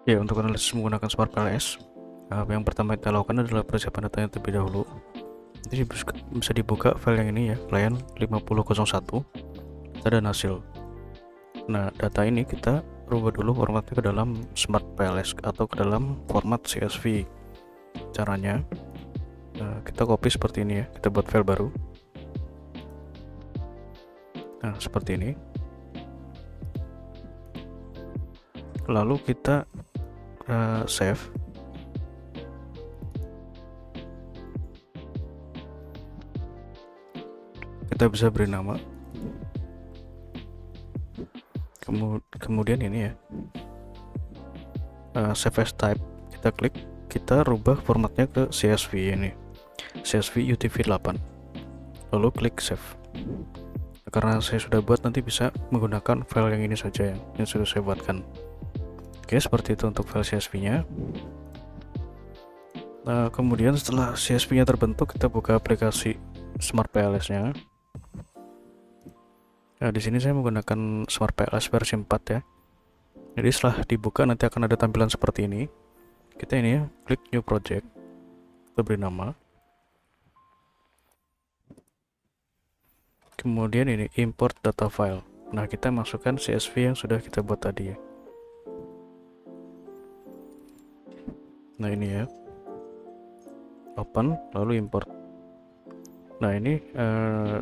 Ya, untuk analisis menggunakan Smart PLS, yang pertama kita lakukan adalah persiapan datanya terlebih dahulu. Jadi bisa dibuka file yang ini ya, client 5001 dan hasil. Nah, data ini kita rubah dulu formatnya ke dalam Smart PLS atau ke dalam format CSV. Caranya, kita copy seperti ini ya, kita buat file baru. Nah, seperti ini. Lalu kita save. Kita bisa beri nama. Kemudian ini ya, save as type, kita klik, kita rubah formatnya ke CSV ini, CSV UTF-8, lalu klik save. Karena saya sudah buat, nanti bisa menggunakan file yang ini saja yang sudah saya buatkan. Oke, seperti itu untuk file CSV-nya. Nah, kemudian setelah CSV-nya terbentuk, kita buka aplikasi Smart PLS-nya. Nah, di sini saya menggunakan Smart PLS versi 4 ya. Jadi setelah dibuka nanti akan ada tampilan seperti ini. Kita ini ya, klik new project, kita beri nama. Kemudian ini import data file. Nah, kita masukkan CSV yang sudah kita buat tadi ya. Nah, ini ya, open lalu import. Nah, ini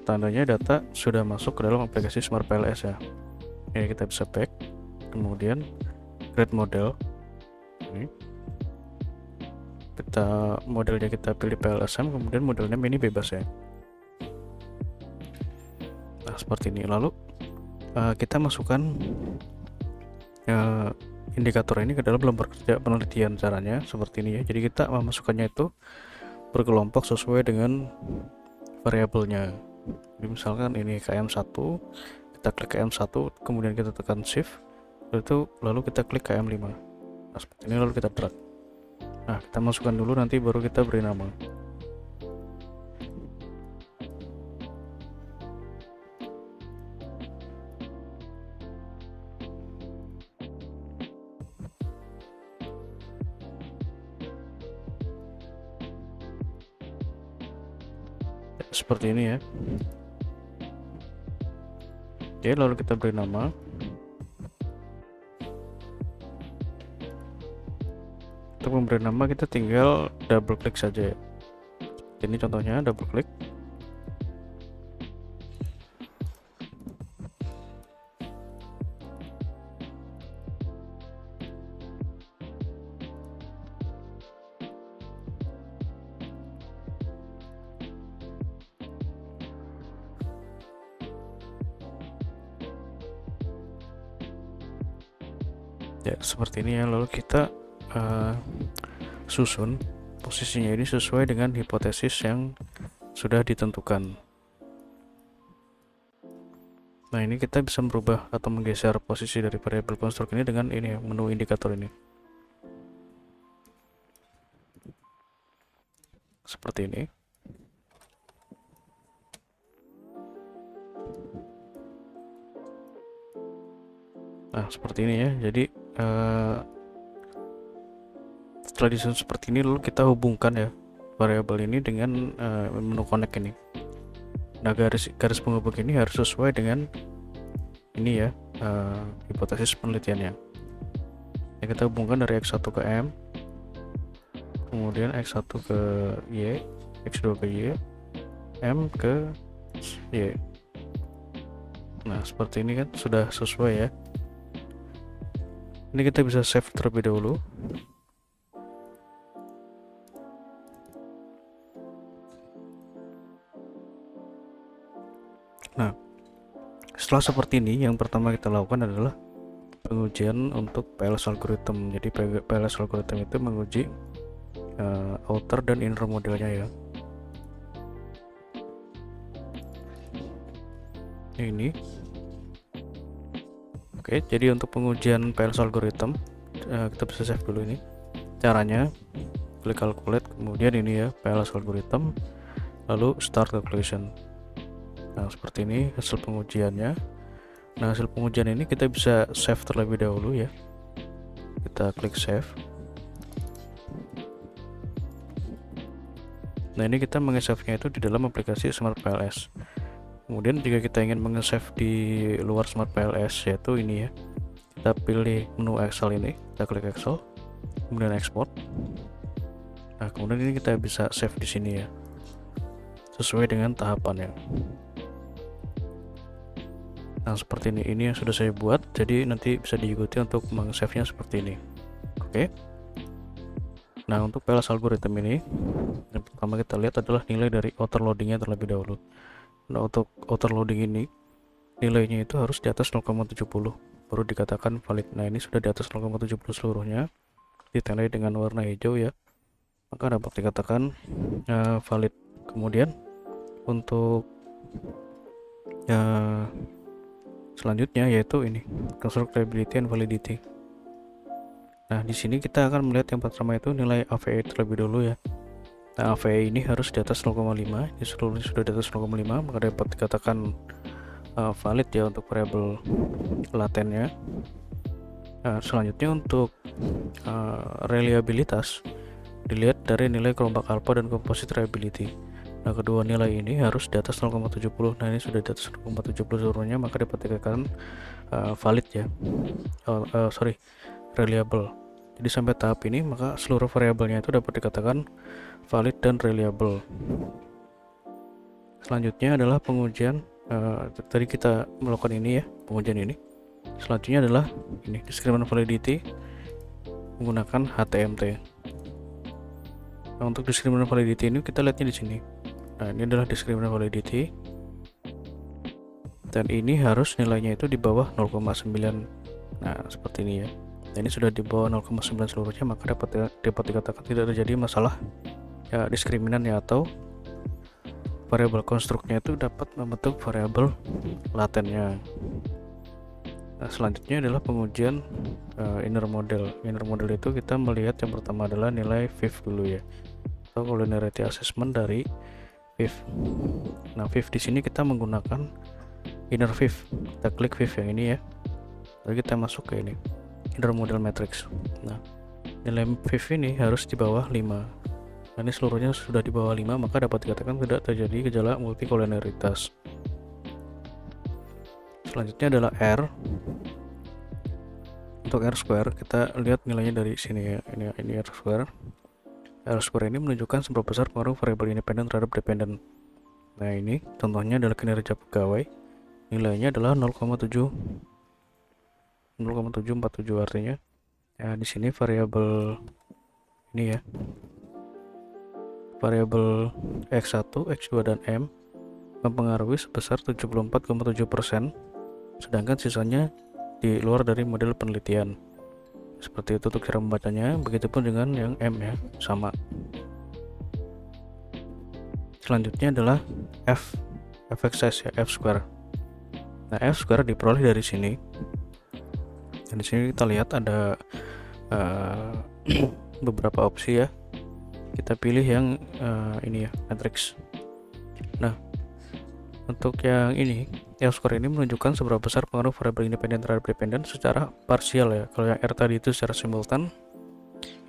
tandanya data sudah masuk ke dalam aplikasi Smart PLS ya. Ini kita bisa back, kemudian create model. Ini modelnya kita pilih PLSM, kemudian modelnya ini bebas ya. Nah, seperti ini. Lalu kita masukkan indikator ini ke dalam lembar kerja penelitian. Caranya seperti ini ya. Jadi kita memasukkannya itu berkelompok sesuai dengan variabelnya. Jadi misalkan ini KM1, kita klik KM1, kemudian kita tekan shift, lalu kita klik KM5. Nah, seperti ini, lalu kita drag. Nah, kita masukkan dulu, nanti baru kita beri nama. Seperti ini ya. Oke, lalu kita beri nama. Untuk memberi nama kita tinggal double klik saja ya. Ini contohnya, double klik. Ya, seperti ini ya. Lalu kita susun posisinya ini sesuai dengan hipotesis yang sudah ditentukan. Nah, ini kita bisa merubah atau menggeser posisi dari variabel konstruk ini dengan ini ya, menu indikator ini. Seperti ini. Nah, seperti ini ya. Jadi setelah disusun seperti ini, lalu kita hubungkan ya variabel ini dengan menu connect ini. Nah, garis penghubung ini harus sesuai dengan ini ya, hipotesis penelitiannya. Ya, kita hubungkan dari X1 ke M, kemudian X1 ke Y, X2 ke Y, M ke Y. Nah, seperti ini kan sudah sesuai ya. Ini kita bisa save terlebih dahulu. Nah, setelah seperti ini, yang pertama kita lakukan adalah pengujian untuk PLS algorithm. Jadi PLS algorithm itu menguji outer dan inner modelnya ya. Ini. Oke, jadi untuk pengujian PLS algorithm, kita bisa save dulu ini. Caranya, klik calculate, kemudian ini ya, PLS algorithm, lalu start calculation. Nah, seperti ini hasil pengujiannya. Nah, hasil pengujian ini kita bisa save terlebih dahulu ya. kita klik save. Nah, ini kita menge-save-nya itu di dalam aplikasi Smart PLS. Kemudian jika kita ingin menge-save di luar Smart PLS, yaitu ini ya, kita pilih menu Excel ini, kita klik Excel, kemudian export. Nah, kemudian ini kita bisa save di sini ya, sesuai dengan tahapannya. Nah, seperti ini yang sudah saya buat, jadi nanti bisa diikuti untuk meng-save-nya seperti ini. Oke. Nah, untuk PLS algorithm ini, yang pertama kita lihat adalah nilai dari outer loadingnya terlebih dahulu. Nah, untuk outer loading ini nilainya itu harus di atas 0,70 baru dikatakan valid. Nah, ini sudah di atas 0,70 seluruhnya, ditandai dengan warna hijau ya, maka dapat dikatakan valid. Kemudian untuk selanjutnya yaitu ini constructability and validity. Nah, di sini kita akan melihat yang pertama itu nilai AVE terlebih dahulu ya. Nah, AVE ini harus di atas 0,5. Ini seluruhnya sudah di atas 0,5, maka dapat dikatakan valid ya untuk variabel latennya. Nah, selanjutnya untuk reliabilitas dilihat dari nilai kelompok alpha dan composite reliability. Nah, kedua nilai ini harus di atas 0,70. Nah, ini sudah di atas 0,70 seluruhnya, maka dapat dikatakan valid ya. Reliable. Jadi sampai tahap ini maka seluruh variabelnya itu dapat dikatakan valid dan reliable. Selanjutnya adalah pengujian. Tadi kita melakukan ini ya, pengujian ini. Selanjutnya adalah ini discriminant validity menggunakan HTMT. Nah, untuk discriminant validity ini kita lihatnya di sini. Nah, ini adalah discriminant validity, dan ini harus nilainya itu di bawah 0,9. Nah, seperti ini ya. Nah, ini sudah di bawah 0,9 seluruhnya, maka dapat dikatakan tidak terjadi masalah ya diskriminan ya, atau variabel konstruknya itu dapat membentuk variabel latennya. Nah, selanjutnya adalah pengujian inner model. Inner model itu kita melihat yang pertama adalah nilai VIF dulu ya, atau collinearity assessment dari VIF. Nah, VIF di sini kita menggunakan inner VIF. Kita klik VIF yang ini ya, lalu kita masuk ke ini inner model matrix. Nah, nilai VIF ini harus di bawah 5. Nah, ini seluruhnya sudah di bawah 5, maka dapat dikatakan tidak terjadi gejala multikolonialitas. Selanjutnya adalah R. Untuk R square kita lihat nilainya dari sini ya. Ini R square. R square ini menunjukkan seberapa besar pengaruh variabel independen terhadap dependen. Nah, ini contohnya adalah kinerja pegawai. Nilainya adalah 0,747, artinya ya di sini variabel ini ya, variabel X1, X2 dan M mempengaruhi sebesar 74,7%, sedangkan sisanya di luar dari model penelitian. Seperti itu untuk cara membacanya. Begitupun dengan yang M ya, sama. Selanjutnya adalah fxs ya, F square. Nah, F square diperoleh dari sini. Dan di sini kita lihat ada beberapa opsi ya. Kita pilih yang ini ya, matrix. Nah, untuk yang ini, F square ini menunjukkan seberapa besar pengaruh variabel independen terhadap dependen secara parsial ya. Kalau yang R tadi itu secara simultan,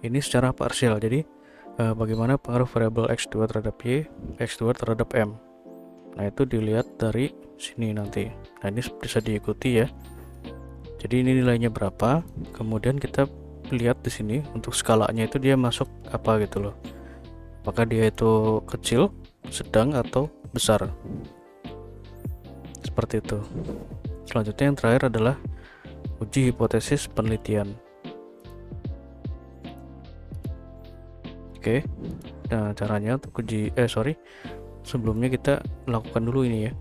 ini secara parsial. Jadi bagaimana pengaruh variabel X2 terhadap Y, X2 terhadap M. Nah, itu dilihat dari sini nanti. Nah, ini bisa diikuti ya. Jadi ini nilainya berapa, kemudian kita lihat di sini untuk skalanya itu dia masuk apa gitu loh. Apakah dia itu kecil, sedang, atau besar. Seperti itu. Selanjutnya yang terakhir adalah uji hipotesis penelitian. Oke. Nah, caranya untuk uji sebelumnya kita lakukan dulu ini ya,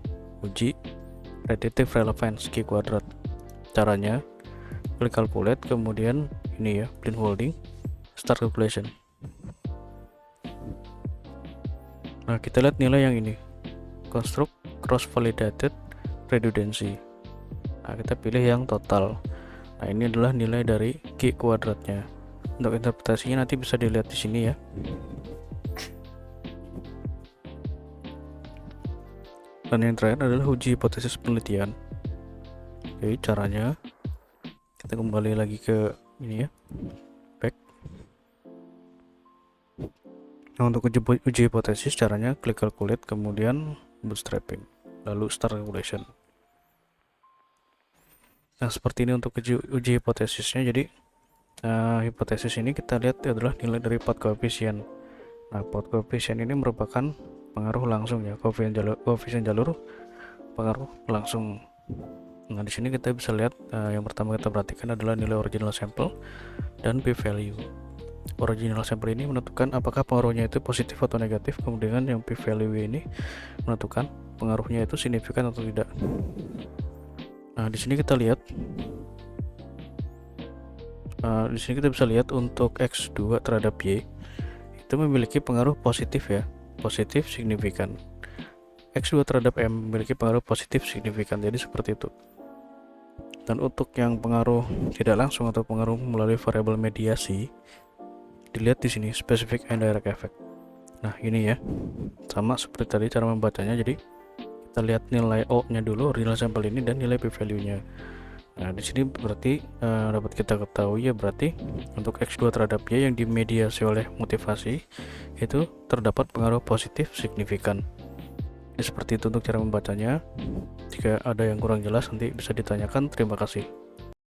uji predictive relevance Q kuadrat. Caranya klik calculate, kemudian ini ya, blind holding, start calculation. Nah, kita lihat nilai yang ini, construct cross validated redundancy. Nah, kita pilih yang total. Nah, ini adalah nilai dari Q kuadratnya. Untuk interpretasinya nanti bisa dilihat di sini ya. Dan yang terakhir adalah uji hipotesis penelitian. Oke, caranya kita kembali lagi ke ini ya, back. Nah, untuk uji hipotesis caranya klik calculate, kemudian bootstrapping, lalu start calculation. Nah, seperti ini untuk uji hipotesisnya. Jadi hipotesis ini kita lihat adalah nilai dari path koefisien. Nah, path koefisien ini merupakan pengaruh langsung ya, koefisien jalur pengaruh langsung. Nah, di sini kita bisa lihat yang pertama kita perhatikan adalah nilai original sample dan p-value. Original sample ini menentukan apakah pengaruhnya itu positif atau negatif, kemudian yang p-value ini menentukan pengaruhnya itu signifikan atau tidak. Nah, di sini kita lihat bisa lihat untuk X2 terhadap Y itu memiliki pengaruh positif ya, positif signifikan. X2 terhadap M memiliki pengaruh positif signifikan, jadi seperti itu. Dan untuk yang pengaruh tidak langsung atau pengaruh melalui variabel mediasi, dilihat di sini specific and direct effect. Nah, ini ya, sama seperti tadi cara membacanya. Jadi kita lihat nilai O-nya dulu, original sample ini, dan nilai p-value-nya. Nah, di sini berarti dapat kita ketahui ya, berarti untuk X2 terhadap Y yang dimediasi oleh motivasi itu terdapat pengaruh positif signifikan. Jadi seperti itu untuk cara membacanya. Jika ada yang kurang jelas nanti bisa ditanyakan. Terima kasih.